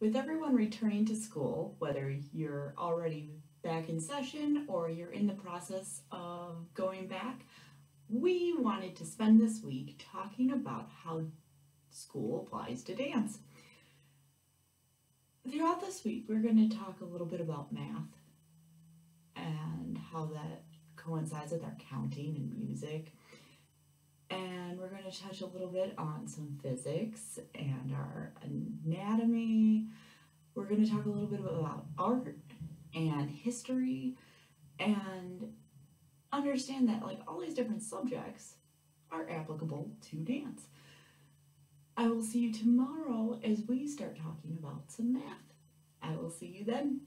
With everyone returning to school, whether you're already back in session or you're in the process of going back, we wanted to spend this week talking about how school applies to dance. Throughout this week, we're going to talk a little bit about math and how that coincides with our counting and music. And we're going to touch a little bit on some physics and our anatomy. We're going to talk a little bit about art and history and understand that like all these different subjects are applicable to dance. I will see you tomorrow as we start talking about some math. I will see you then.